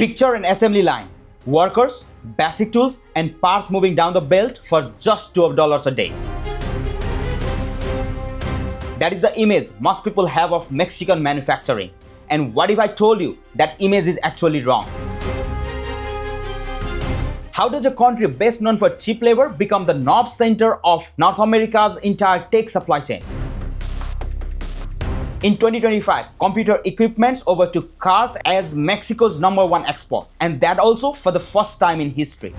Picture an assembly line. Workers, basic tools, and parts moving down the belt for just $12 a day. That is the image most people have of Mexican manufacturing. And what if I told you that image is actually wrong? How does a country best known for cheap labor become the north center of North America's entire tech supply chain? In 2025, computer equipments overtook cars as Mexico's #1 export, and that also for the first time in history.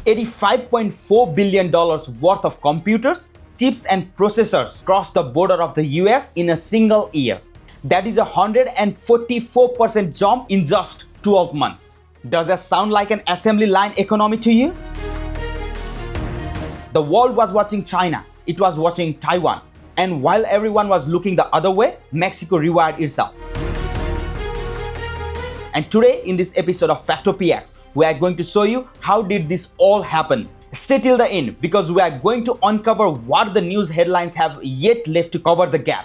$85.4 billion worth of computers, chips and processors crossed the border of the US in a single year. That is a 144% jump in just 12 months. Does that sound like an assembly line economy to you? The world was watching China, it was watching Taiwan, and while everyone was looking the other way, Mexico rewired itself. And today in this episode of Factopiax, we are going to show you how did this all happen. Stay till the end because we are going to uncover what the news headlines have yet left to cover the gap.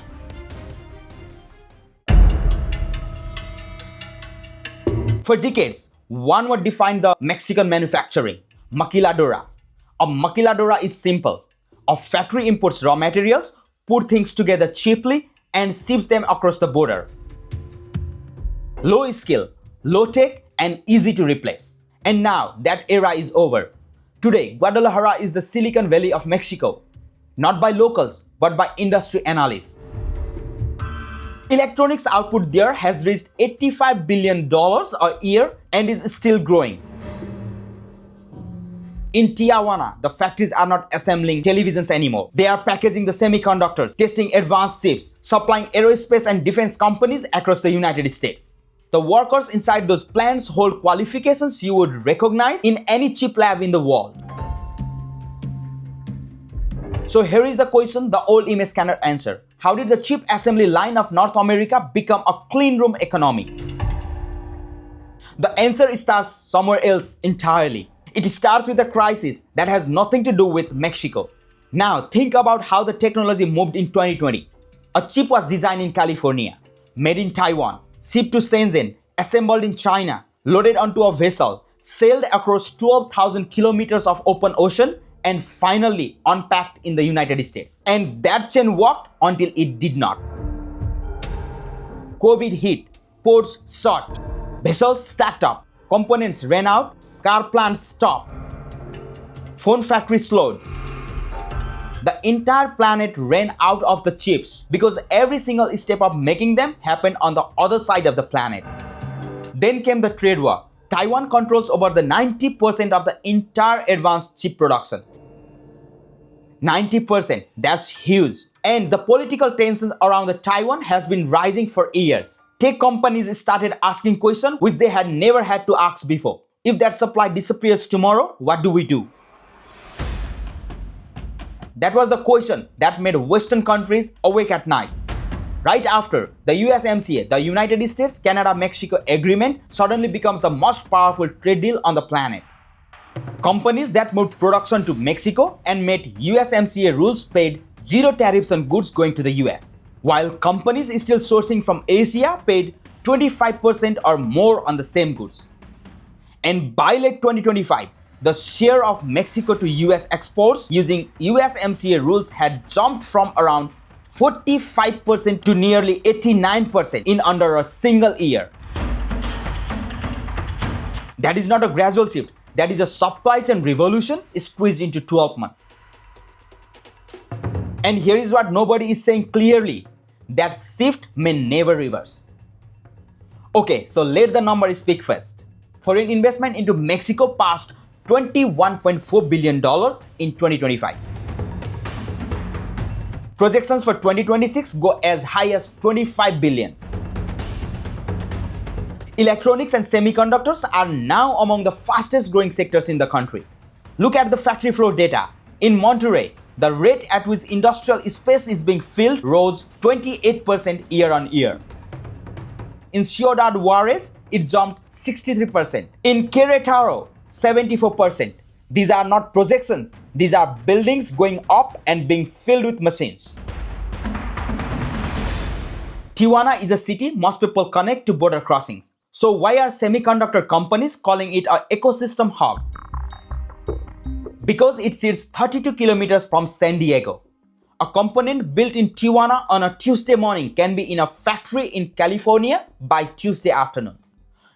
For decades, one word defined the Mexican manufacturing: maquiladora. A maquiladora is simple. A factory imports raw materials, put things together cheaply, and ships them across the border. Low skill, low tech, and easy to replace. And now that era is over. Today, Guadalajara is the Silicon Valley of Mexico, not by locals, but by industry analysts. Electronics output there has reached $85 billion a year and is still growing. In Tijuana, the factories are not assembling televisions anymore. They are packaging the semiconductors, testing advanced chips, supplying aerospace and defense companies across the United States. The workers inside those plants hold qualifications you would recognize in any chip lab in the world. So here is the question the old image cannot answer. How did the chip assembly line of North America become a clean room economy? The answer starts somewhere else entirely. It starts with a crisis that has nothing to do with Mexico. Now think about how the technology moved in 2020. A chip was designed in California, made in Taiwan, shipped to Shenzhen, assembled in China, loaded onto a vessel, sailed across 12,000 kilometers of open ocean, and finally unpacked in the United States. And that chain worked until it did not. COVID hit, ports shut, vessels stacked up, components ran out, car plants stopped, phone factories slowed. The entire planet ran out of the chips because every single step of making them happened on the other side of the planet. Then came the trade war. Taiwan controls over the 90% of the entire advanced chip production. 90%, that's huge. And the political tensions around the Taiwan has been rising for years. Tech companies started asking questions which they had never had to ask before. If that supply disappears tomorrow, what do we do? That was the question that made Western countries awake at night. Right after, the USMCA, the United States-Canada-Mexico agreement, suddenly becomes the most powerful trade deal on the planet. Companies that moved production to Mexico and met USMCA rules paid zero tariffs on goods going to the US, while companies still sourcing from Asia paid 25% or more on the same goods. And by late 2025, the share of Mexico to US exports using USMCA rules had jumped from around 45% to nearly 89% in under a single year. That is not a gradual shift. That is a supply chain revolution squeezed into 12 months. And here is what nobody is saying clearly. That shift may never reverse. Okay, so let the numbers speak first. Foreign investment into Mexico passed $21.4 billion in 2025. Projections for 2026 go as high as $25 billion. Electronics and semiconductors are now among the fastest growing sectors in the country. Look at the factory floor data. In Monterrey, the rate at which industrial space is being filled rose 28% year on year. In Ciudad Juarez, it jumped 63%. In Querétaro, 74%. These are not projections. These are buildings going up and being filled with machines. Tijuana is a city most people connect to border crossings. So why are semiconductor companies calling it an ecosystem hub? Because it sits 32 kilometers from San Diego. A component built in Tijuana on a Tuesday morning can be in a factory in California by Tuesday afternoon.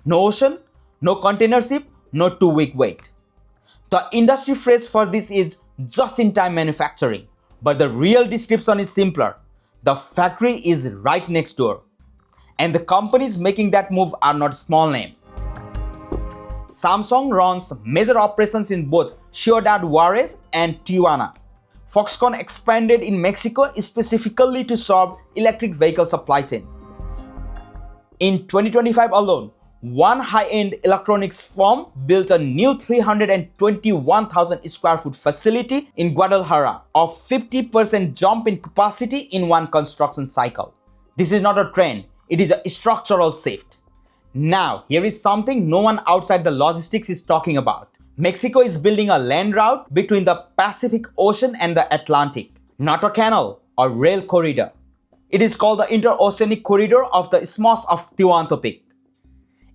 No ocean, no container ship, no 2-week wait. The industry phrase for this is just-in-time manufacturing, but the real description is simpler. The factory is right next door, and the companies making that move are not small names. Samsung runs major operations in both Ciudad Juarez and Tijuana. Foxconn expanded in Mexico specifically to serve electric vehicle supply chains. In 2025 alone, one high-end electronics firm built a new 321,000 square foot facility in Guadalajara, a 50% jump in capacity in one construction cycle. This is not a trend, it is a structural shift. Now, here is something no one outside the logistics is talking about. Mexico is building a land route between the Pacific Ocean and the Atlantic, not a canal or rail corridor. It is called the Interoceanic Corridor of the Isthmus of Tehuantepec.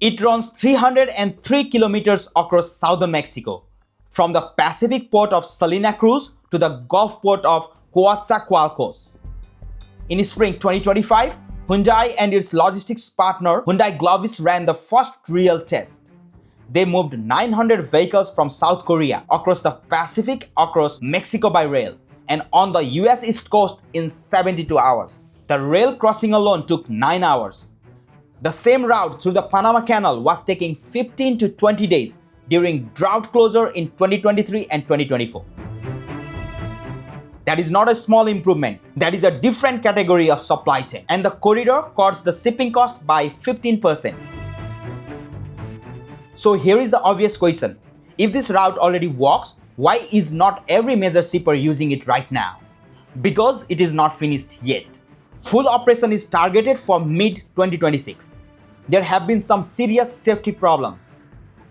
It runs 303 kilometers across southern Mexico, from the Pacific port of Salina Cruz to the Gulf port of Coatzacoalcos. In spring 2025, Hyundai and its logistics partner Hyundai Glovis ran the first real test. They moved 900 vehicles from South Korea across the Pacific across Mexico by rail and on the US East Coast in 72 hours. The rail crossing alone took 9 hours. The same route through the Panama Canal was taking 15 to 20 days during drought closure in 2023 and 2024. That is not a small improvement. That is a different category of supply chain, and the corridor cuts the shipping cost by 15%. So here is the obvious question. If this route already works, why is not every major shipper using it right now? Because it is not finished yet. Full operation is targeted for mid-2026. There have been some serious safety problems.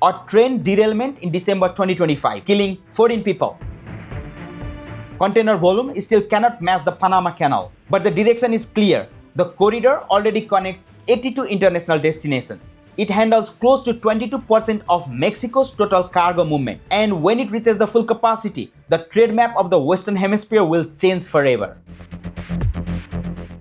A train derailment in December 2025, killing 14 people. Container volume still cannot match the Panama Canal, but the direction is clear. The corridor already connects 82 international destinations. It handles close to 22% of Mexico's total cargo movement. And when it reaches the full capacity, the trade map of the Western Hemisphere will change forever.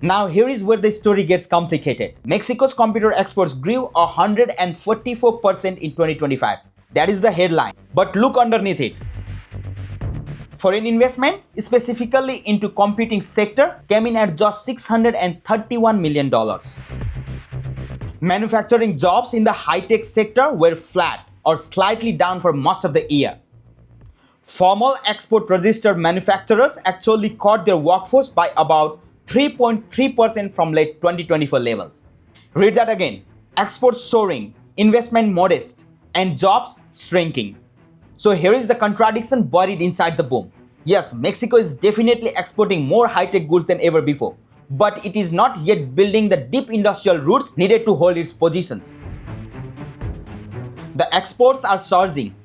Now here is where the story gets complicated. Mexico's computer exports grew 144% in 2025. That is the headline. But look underneath it. Foreign investment, specifically into computing sector, came in at just $631 million. Manufacturing jobs in the high-tech sector were flat or slightly down for most of the year. Formal export registered manufacturers actually cut their workforce by about 3.3% from late 2024 levels. Read that again. Exports soaring, investment modest, and jobs shrinking. So here is the contradiction buried inside the boom. Yes, Mexico is definitely exporting more high-tech goods than ever before, but it is not yet building the deep industrial roots needed to hold its positions. The exports are surging.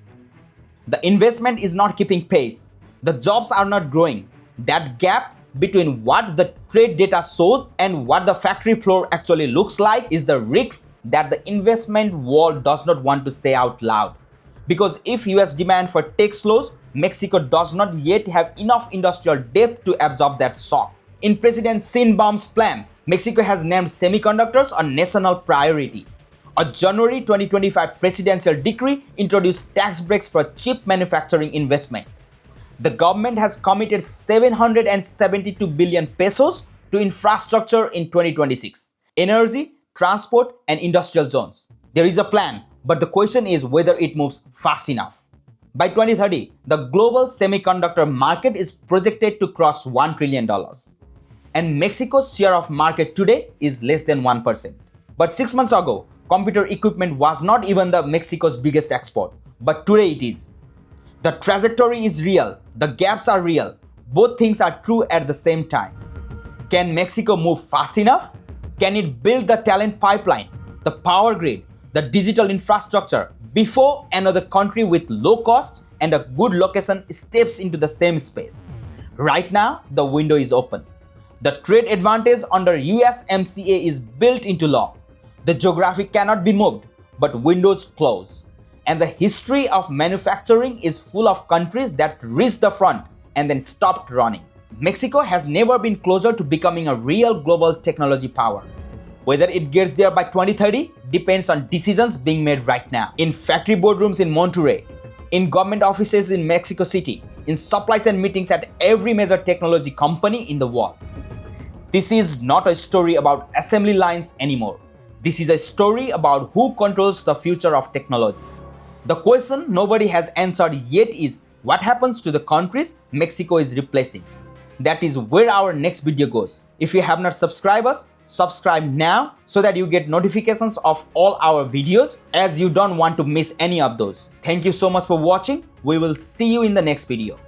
The investment is not keeping pace. The jobs are not growing. That gap between what the trade data shows and what the factory floor actually looks like is the risk that the investment world does not want to say out loud. Because if US demand for tech slows, Mexico does not yet have enough industrial depth to absorb that shock. In President Sheinbaum's plan, Mexico has named semiconductors a national priority. A January 2025 presidential decree introduced tax breaks for chip manufacturing investment. The government has committed 772 billion pesos to infrastructure in 2026. Energy, transport, and industrial zones. There is a plan, but the question is whether it moves fast enough. By 2030, the global semiconductor market is projected to cross $1 trillion. And Mexico's share of market today is less than 1%. But 6 months ago, computer equipment was not even the Mexico's biggest export, but today it is. The trajectory is real, the gaps are real, both things are true at the same time. Can Mexico move fast enough? Can it build the talent pipeline, the power grid, the digital infrastructure before another country with low cost and a good location steps into the same space? Right now, the window is open. The trade advantage under USMCA is built into law. The geography cannot be moved. but windows close. And the history of manufacturing is full of countries that reached the front and then stopped running. Mexico has never been closer to becoming a real global technology power. Whether it gets there by 2030 depends on decisions being made right now. In factory boardrooms in Monterrey, in government offices in Mexico City, in supply chain meetings at every major technology company in the world. This is not a story about assembly lines anymore. This is a story about who controls the future of technology. The question nobody has answered yet is what happens to the countries Mexico is replacing? That is where our next video goes. If you have not subscribed us, subscribe now so that you get notifications of all our videos, as you don't want to miss any of those. Thank you so much for watching. We will see you in the next video.